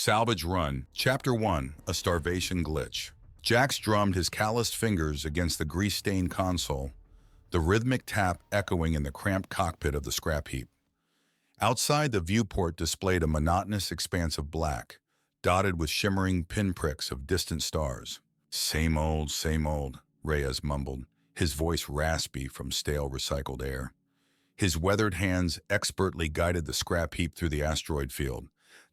Salvage Run, Chapter 1, A Starvation Glitch. Jax drummed his calloused fingers against the grease-stained console, the rhythmic tap echoing in the cramped cockpit of the scrap heap. Outside, the viewport displayed a monotonous expanse of black, dotted with shimmering pinpricks of distant stars. Same old, Reyes mumbled, his voice raspy from stale recycled air. His weathered hands expertly guided the scrap heap through the asteroid field,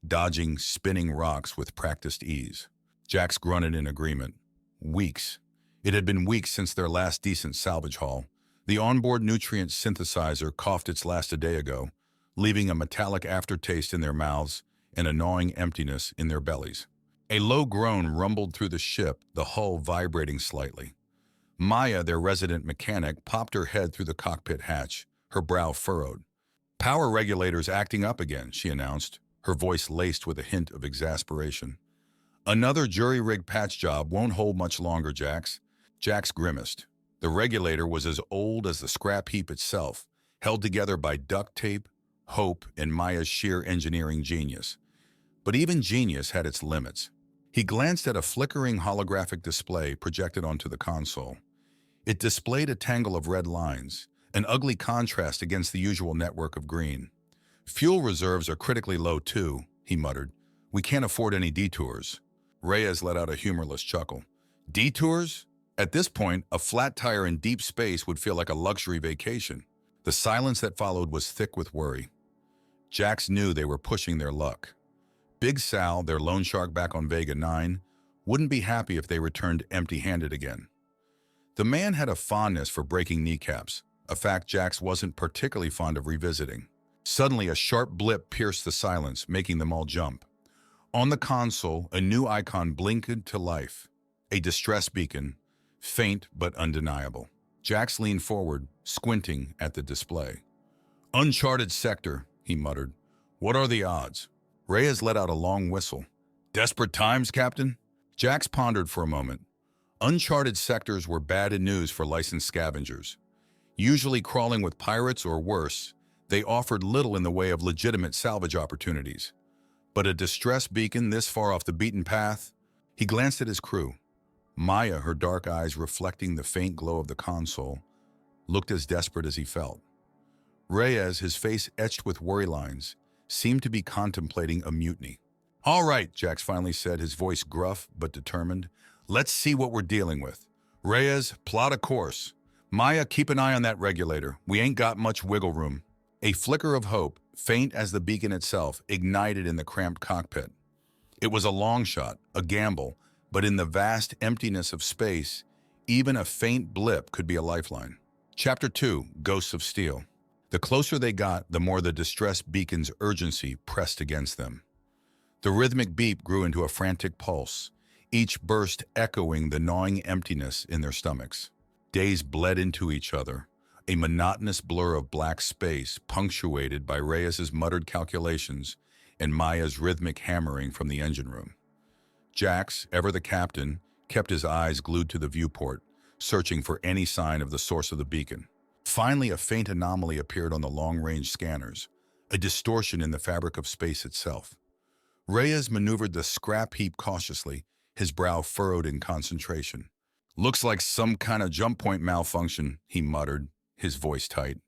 dodging spinning rocks with practiced ease. Jax grunted in agreement. Weeks. It had been weeks since their last decent salvage haul. The onboard nutrient synthesizer coughed its last a day ago, leaving a metallic aftertaste in their mouths and a gnawing emptiness in their bellies. A low groan rumbled through the ship, the hull vibrating slightly. Maya, their resident mechanic, popped her head through the cockpit hatch, her brow furrowed. "Power regulators acting up again," she announced, her voice laced with a hint of exasperation. "Another jury-rigged patch job won't hold much longer, Jax." Jax grimaced. The regulator was as old as the scrap heap itself, held together by duct tape, hope, and Maya's sheer engineering genius. But even genius had its limits. He glanced at a flickering holographic display projected onto the console. It displayed a tangle of red lines, an ugly contrast against the usual network of green. "Fuel reserves are critically low too," he muttered. "We can't afford any detours." Reyes let out a humorless chuckle. Detours? At this point, a flat tire in deep space would feel like a luxury vacation. The silence that followed was thick with worry. Jax knew they were pushing their luck. Big Sal, their loan shark back on Vega 9, wouldn't be happy if they returned empty-handed again. The man had a fondness for breaking kneecaps, a fact Jax wasn't particularly fond of revisiting. Suddenly, a sharp blip pierced the silence, making them all jump. On the console, a new icon blinked to life. A distress beacon, faint but undeniable. Jax leaned forward, squinting at the display. "Uncharted sector," he muttered. "What are the odds?" Reyes let out a long whistle. "Desperate times, Captain?" Jax pondered for a moment. Uncharted sectors were bad news for licensed scavengers. Usually crawling with pirates or worse, they offered little in the way of legitimate salvage opportunities. But a distress beacon this far off the beaten path? He glanced at his crew. Maya, her dark eyes reflecting the faint glow of the console, looked as desperate as he felt. Reyes, his face etched with worry lines, seemed to be contemplating a mutiny. "All right," Jax finally said, his voice gruff but determined. "Let's see what we're dealing with. Reyes, plot a course. Maya, keep an eye on that regulator. We ain't got much wiggle room." A flicker of hope, faint as the beacon itself, ignited in the cramped cockpit. It was a long shot, a gamble, but in the vast emptiness of space, even a faint blip could be a lifeline. Chapter 2, Ghosts of Steel. The closer they got, the more the distress beacon's urgency pressed against them. The rhythmic beep grew into a frantic pulse, each burst echoing the gnawing emptiness in their stomachs. Days bled into each other, a monotonous blur of black space punctuated by Reyes's muttered calculations and Maya's rhythmic hammering from the engine room. Jax, ever the captain, kept his eyes glued to the viewport, searching for any sign of the source of the beacon. Finally, a faint anomaly appeared on the long-range scanners, a distortion in the fabric of space itself. Reyes maneuvered the scrap heap cautiously, his brow furrowed in concentration. "Looks like some kind of jump point malfunction," he muttered, his voice tight.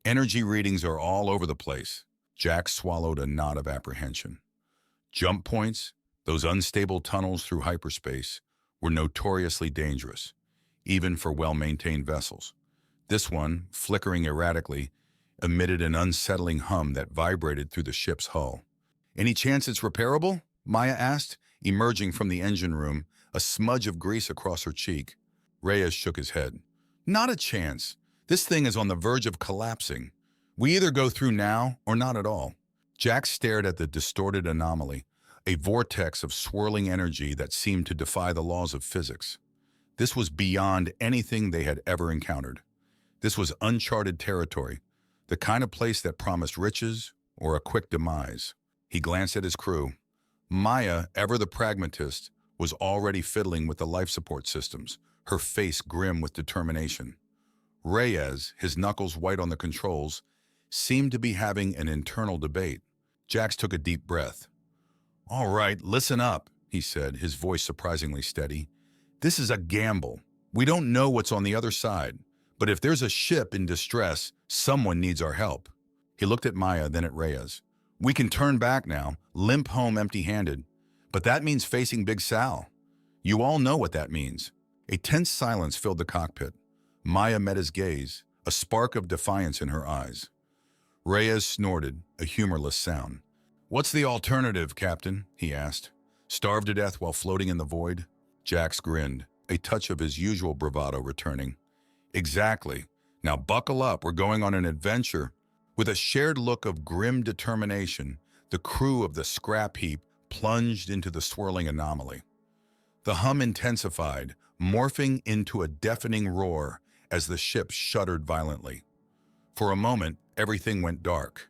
"Energy readings are all over the place." Jax swallowed a knot of apprehension. Jump points, those unstable tunnels through hyperspace, were notoriously dangerous, even for well-maintained vessels. This one, flickering erratically, emitted an unsettling hum that vibrated through the ship's hull. "Any chance it's repairable?" Maya asked, emerging from the engine room, a smudge of grease across her cheek. Reyes shook his head. "Not a chance. This thing is on the verge of collapsing. We either go through now or not at all." Jax stared at the distorted anomaly, a vortex of swirling energy that seemed to defy the laws of physics. This was beyond anything they had ever encountered. This was uncharted territory, the kind of place that promised riches or a quick demise. He glanced at his crew. Maya, ever the pragmatist, was already fiddling with the life support systems, her face grim with determination. Reyes, his knuckles white on the controls, seemed to be having an internal debate. Jax took a deep breath. All right, listen up, he said, his voice surprisingly steady. This is a gamble. We don't know what's on the other side, but if there's a ship in distress, someone needs our help. He looked at Maya, then at Reyes. We can turn back now, limp home empty-handed, but that means facing Big Sal. You all know what that means. A tense silence filled the cockpit. Maya met his gaze, a spark of defiance in her eyes. Reyes snorted, a humorless sound. What's the alternative, Captain? He asked. Starve to death while floating in the void? Jax grinned, a touch of his usual bravado returning. Exactly. Now buckle up, we're going on an adventure. With a shared look of grim determination, the crew of the scrap heap plunged into the swirling anomaly. The hum intensified, morphing into a deafening roar as the ship shuddered violently. For a moment, everything went dark.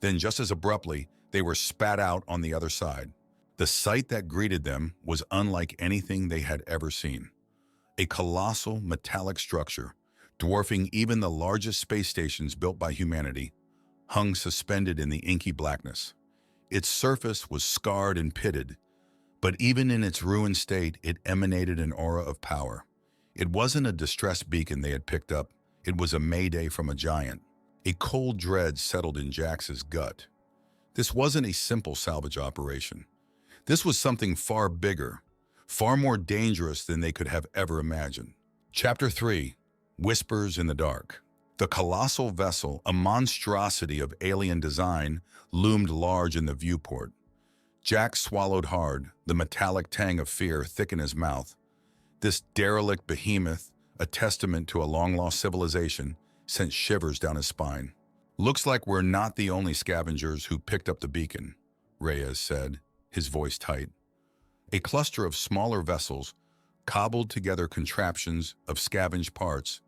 Then, just as abruptly, they were spat out on the other side. The sight that greeted them was unlike anything they had ever seen. A colossal metallic structure, dwarfing even the largest space stations built by humanity, hung suspended in the inky blackness. Its surface was scarred and pitted, but even in its ruined state, it emanated an aura of power. It wasn't a distress beacon they had picked up, it was a mayday from a giant. A cold dread settled in Jax's gut. This wasn't a simple salvage operation. This was something far bigger, far more dangerous than they could have ever imagined. Chapter 3. Whispers in the Dark. The colossal vessel, a monstrosity of alien design, loomed large in the viewport. Jax swallowed hard, the metallic tang of fear thick in his mouth. This derelict behemoth, a testament to a long-lost civilization, sent shivers down his spine. Looks like we're not the only scavengers who picked up the beacon, Reyes said, his voice tight. A cluster of smaller vessels, cobbled together contraptions of scavenged parts,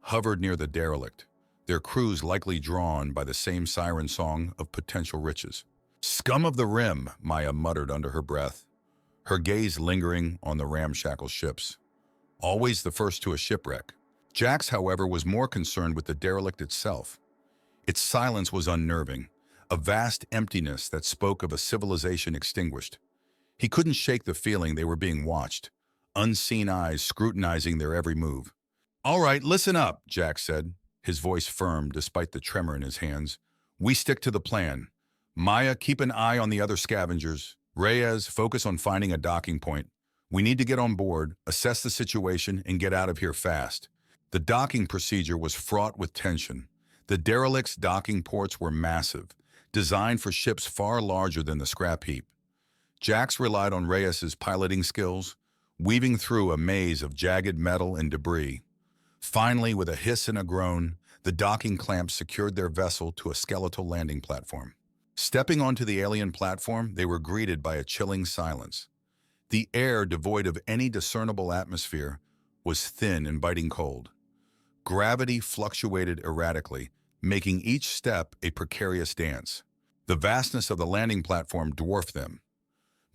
hovered near the derelict, their crews likely drawn by the same siren song of potential riches. Scum of the rim, Maya muttered under her breath, her gaze lingering on the ramshackle ships. Always the first to a shipwreck. Jax, however, was more concerned with the derelict itself. Its silence was unnerving, a vast emptiness that spoke of a civilization extinguished. He couldn't shake the feeling they were being watched, unseen eyes scrutinizing their every move. All right, listen up, Jax said, his voice firm despite the tremor in his hands. We stick to the plan. Maya, keep an eye on the other scavengers. Reyes, focus on finding a docking point. We need to get on board, assess the situation, and get out of here fast. The docking procedure was fraught with tension. The derelict's docking ports were massive, designed for ships far larger than the scrap heap. Jax relied on Reyes's piloting skills, weaving through a maze of jagged metal and debris. Finally, with a hiss and a groan, the docking clamps secured their vessel to a skeletal landing platform. Stepping onto the alien platform, they were greeted by a chilling silence. The air, devoid of any discernible atmosphere, was thin and biting cold. Gravity fluctuated erratically, making each step a precarious dance. The vastness of the landing platform dwarfed them.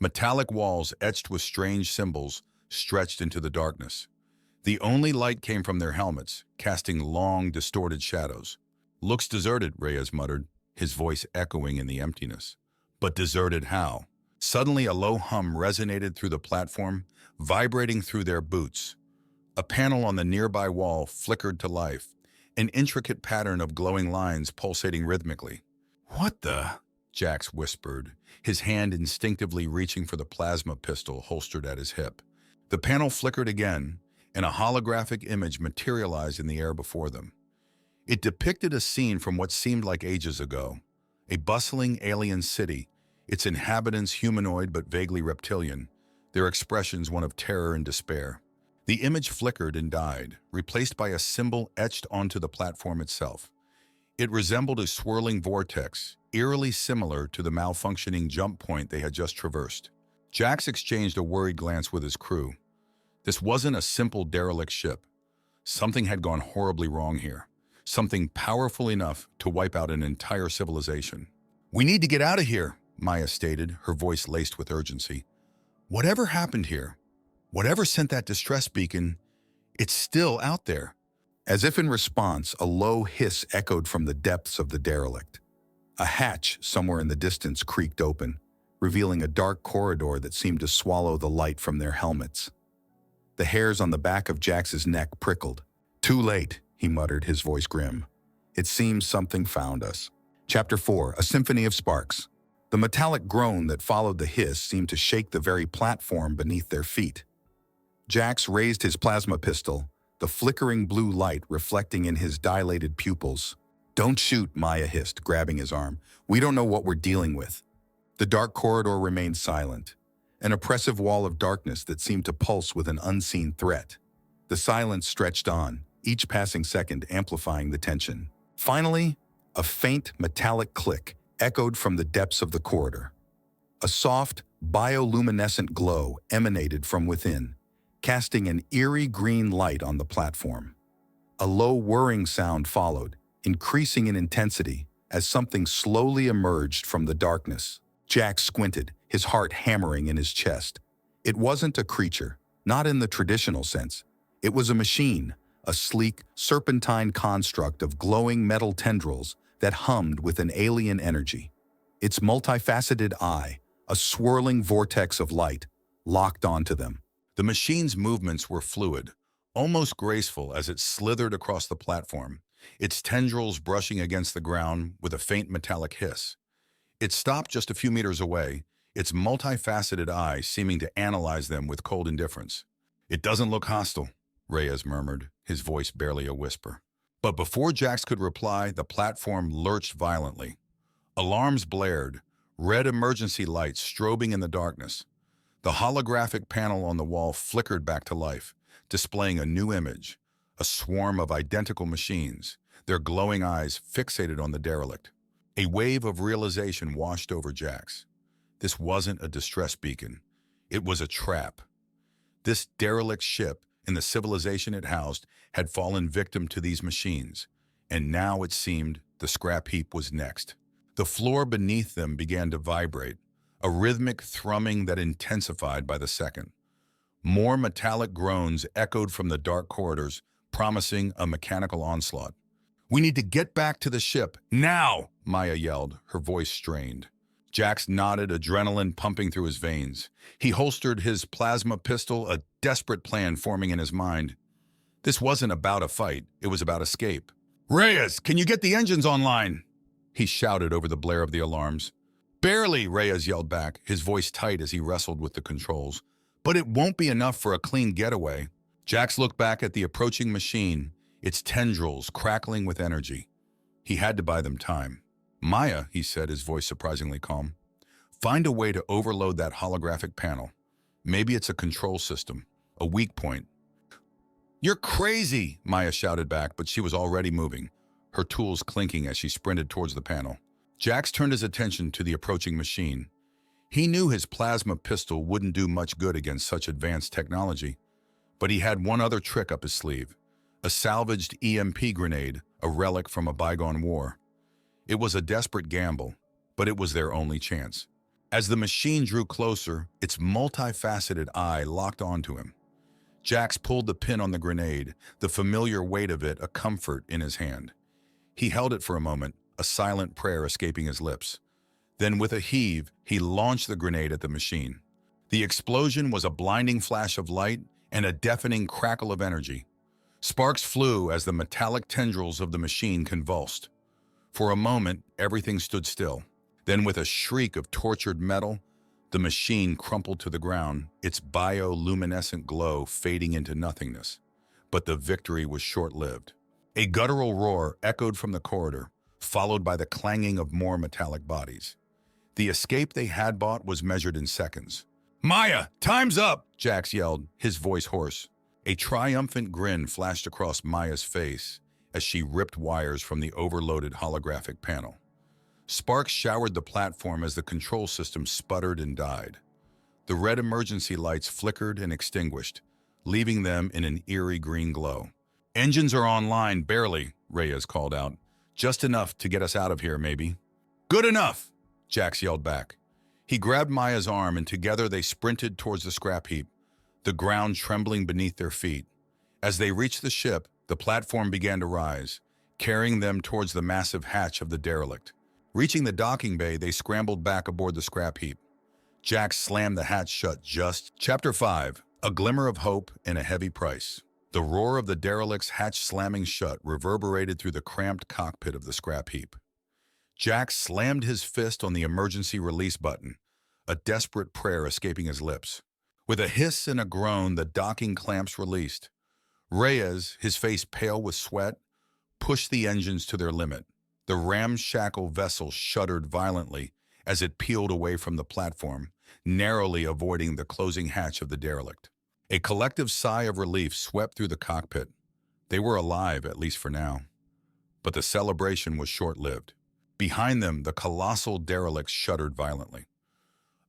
Metallic walls etched with strange symbols stretched into the darkness. The only light came from their helmets, casting long, distorted shadows. Looks deserted, Reyes muttered, his voice echoing in the emptiness. But deserted how? Suddenly a low hum resonated through the platform, vibrating through their boots. A panel on the nearby wall flickered to life, an intricate pattern of glowing lines pulsating rhythmically. What the? Jax whispered, his hand instinctively reaching for the plasma pistol holstered at his hip. The panel flickered again, and a holographic image materialized in the air before them. It depicted a scene from what seemed like ages ago, a bustling alien city, its inhabitants humanoid but vaguely reptilian, their expressions one of terror and despair. The image flickered and died, replaced by a symbol etched onto the platform itself. It resembled a swirling vortex, eerily similar to the malfunctioning jump point they had just traversed. Jax exchanged a worried glance with his crew. This wasn't a simple derelict ship. Something had gone horribly wrong here. Something powerful enough to wipe out an entire civilization. "We need to get out of here," Maya stated, her voice laced with urgency. "Whatever happened here, whatever sent that distress beacon, it's still out there." As if in response, a low hiss echoed from the depths of the derelict. A hatch somewhere in the distance creaked open, revealing a dark corridor that seemed to swallow the light from their helmets. The hairs on the back of Jax's neck prickled. "Too late," he muttered, his voice grim. "It seems something found us." Chapter 4, A Symphony of Sparks. The metallic groan that followed the hiss seemed to shake the very platform beneath their feet. Jax raised his plasma pistol, the flickering blue light reflecting in his dilated pupils. "Don't shoot," Maya hissed, grabbing his arm. "We don't know what we're dealing with." The dark corridor remained silent, an oppressive wall of darkness that seemed to pulse with an unseen threat. The silence stretched on, each passing second amplifying the tension. Finally, a faint metallic click echoed from the depths of the corridor. A soft, bioluminescent glow emanated from within, casting an eerie green light on the platform. A low whirring sound followed, increasing in intensity as something slowly emerged from the darkness. Jax squinted, his heart hammering in his chest. It wasn't a creature, not in the traditional sense. It was a machine, a sleek, serpentine construct of glowing metal tendrils that hummed with an alien energy. Its multifaceted eye, a swirling vortex of light, locked onto them. The machine's movements were fluid, almost graceful as it slithered across the platform, its tendrils brushing against the ground with a faint metallic hiss. It stopped just a few meters away, its multifaceted eye seeming to analyze them with cold indifference. "It doesn't look hostile," Reyes murmured, his voice barely a whisper. But before Jax could reply, the platform lurched violently. Alarms blared, red emergency lights strobing in the darkness. The holographic panel on the wall flickered back to life, displaying a new image, a swarm of identical machines, their glowing eyes fixated on the derelict. A wave of realization washed over Jax. This wasn't a distress beacon. It was a trap. This derelict ship, and the civilization it housed, had fallen victim to these machines, and now it seemed the scrap heap was next. The floor beneath them began to vibrate, a rhythmic thrumming that intensified by the second. More metallic groans echoed from the dark corridors, promising a mechanical onslaught. "We need to get back to the ship, now!" Maya yelled, her voice strained. Jax nodded, adrenaline pumping through his veins. He holstered his plasma pistol, a desperate plan forming in his mind. This wasn't about a fight, it was about escape. "Reyes, can you get the engines online?" he shouted over the blare of the alarms. "Barely," Reyes yelled back, his voice tight as he wrestled with the controls. "But it won't be enough for a clean getaway." Jax looked back at the approaching machine, its tendrils crackling with energy. He had to buy them time. "Maya," he said, his voice surprisingly calm, "find a way to overload that holographic panel. Maybe it's a control system, a weak point." "You're crazy," Maya shouted back, but she was already moving, her tools clinking as she sprinted towards the panel. Jax turned his attention to the approaching machine. He knew his plasma pistol wouldn't do much good against such advanced technology, but he had one other trick up his sleeve, a salvaged EMP grenade, a relic from a bygone war. It was a desperate gamble, but it was their only chance. As the machine drew closer, its multifaceted eye locked onto him. Jax pulled the pin on the grenade, the familiar weight of it a comfort in his hand. He held it for a moment, a silent prayer escaping his lips. Then with a heave, he launched the grenade at the machine. The explosion was a blinding flash of light and a deafening crackle of energy. Sparks flew as the metallic tendrils of the machine convulsed. For a moment, everything stood still. Then with a shriek of tortured metal, the machine crumpled to the ground, its bioluminescent glow fading into nothingness. But the victory was short-lived. A guttural roar echoed from the corridor, followed by the clanging of more metallic bodies. The escape they had bought was measured in seconds. "Maya, time's up!" Jax yelled, his voice hoarse. A triumphant grin flashed across Maya's face as she ripped wires from the overloaded holographic panel. Sparks showered the platform as the control system sputtered and died. The red emergency lights flickered and extinguished, leaving them in an eerie green glow. "Engines are online, barely," Reyes called out. "Just enough to get us out of here, maybe." "Good enough!" Jax yelled back. He grabbed Maya's arm and together they sprinted towards the scrap heap, the ground trembling beneath their feet. As they reached the ship, the platform began to rise, carrying them towards the massive hatch of the derelict. Reaching the docking bay, they scrambled back aboard the scrap heap. Jack slammed the hatch shut just. Chapter 5. A Glimmer of Hope and a Heavy Price. The roar of the derelict's hatch slamming shut reverberated through the cramped cockpit of the scrap heap. Jack slammed his fist on the emergency release button, a desperate prayer escaping his lips. With a hiss and a groan, the docking clamps released. Reyes, his face pale with sweat, pushed the engines to their limit. The ramshackle vessel shuddered violently as it peeled away from the platform, narrowly avoiding the closing hatch of the derelict. A collective sigh of relief swept through the cockpit. They were alive, at least for now. But the celebration was short-lived. Behind them, the colossal derelict shuddered violently.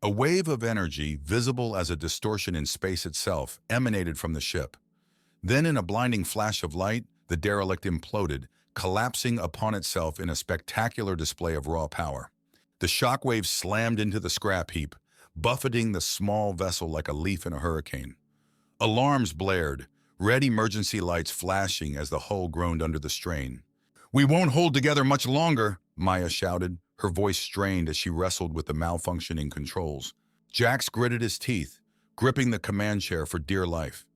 A wave of energy, visible as a distortion in space itself, emanated from the ship. Then, in a blinding flash of light, the derelict imploded, collapsing upon itself in a spectacular display of raw power. The shockwave slammed into the scrap heap, buffeting the small vessel like a leaf in a hurricane. Alarms blared, red emergency lights flashing as the hull groaned under the strain. "We won't hold together much longer," Maya shouted, her voice strained as she wrestled with the malfunctioning controls. Jax gritted his teeth, gripping the command chair for dear life.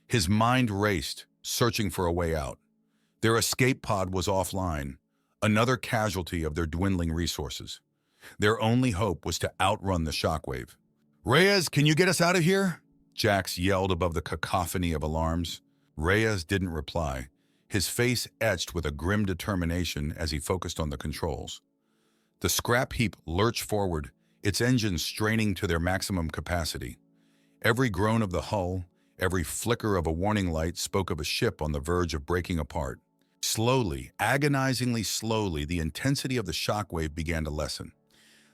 His mind raced, searching for a way out. Their escape pod was offline, another casualty of their dwindling resources. Their only hope was to outrun the shockwave. "Reyes, can you get us out of here?" Jax yelled above the cacophony of alarms. Reyes didn't reply, his face etched with a grim determination as he focused on the controls. The scrap heap lurched forward, its engines straining to their maximum capacity. Every groan of the hull, every flicker of a warning light spoke of a ship on the verge of breaking apart. Slowly, agonizingly slowly, the intensity of the shockwave began to lessen.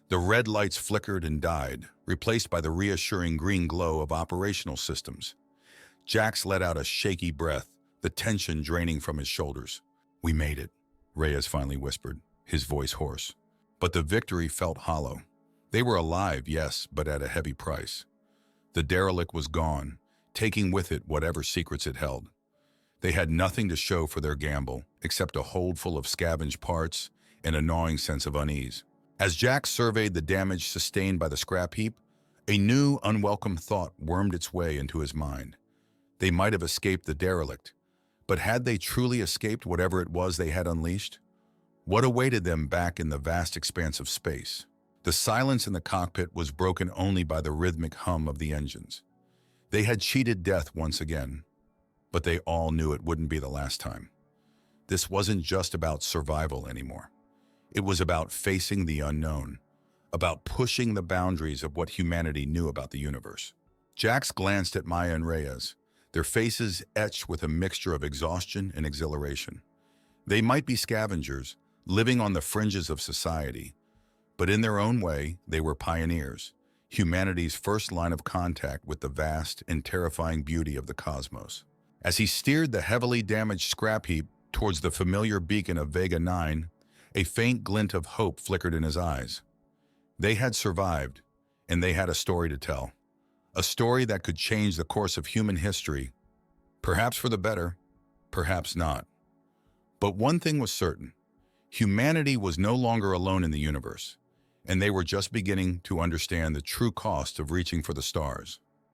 The red lights flickered and died, replaced by the reassuring green glow of operational systems. Jax let out a shaky breath, the tension draining from his shoulders. "We made it," Reyes finally whispered, his voice hoarse. But the victory felt hollow. They were alive, yes, but at a heavy price. The derelict was gone, taking with it whatever secrets it held. They had nothing to show for their gamble, except a hold full of scavenged parts and a gnawing sense of unease. As Jack surveyed the damage sustained by the scrap heap, a new, unwelcome thought wormed its way into his mind. They might have escaped the derelict, but had they truly escaped whatever it was they had unleashed? What awaited them back in the vast expanse of space? The silence in the cockpit was broken only by the rhythmic hum of the engines. They had cheated death once again, but they all knew it wouldn't be the last time. This wasn't just about survival anymore. It was about facing the unknown, about pushing the boundaries of what humanity knew about the universe. Jax glanced at Maya and Reyes, their faces etched with a mixture of exhaustion and exhilaration. They might be scavengers, living on the fringes of society, but in their own way, they were pioneers, humanity's first line of contact with the vast and terrifying beauty of the cosmos. As he steered the heavily damaged scrap heap towards the familiar beacon of Vega 9, a faint glint of hope flickered in his eyes. They had survived, and they had a story to tell. A story that could change the course of human history, perhaps for the better, perhaps not. But one thing was certain. Humanity was no longer alone in the universe, and they were just beginning to understand the true cost of reaching for the stars.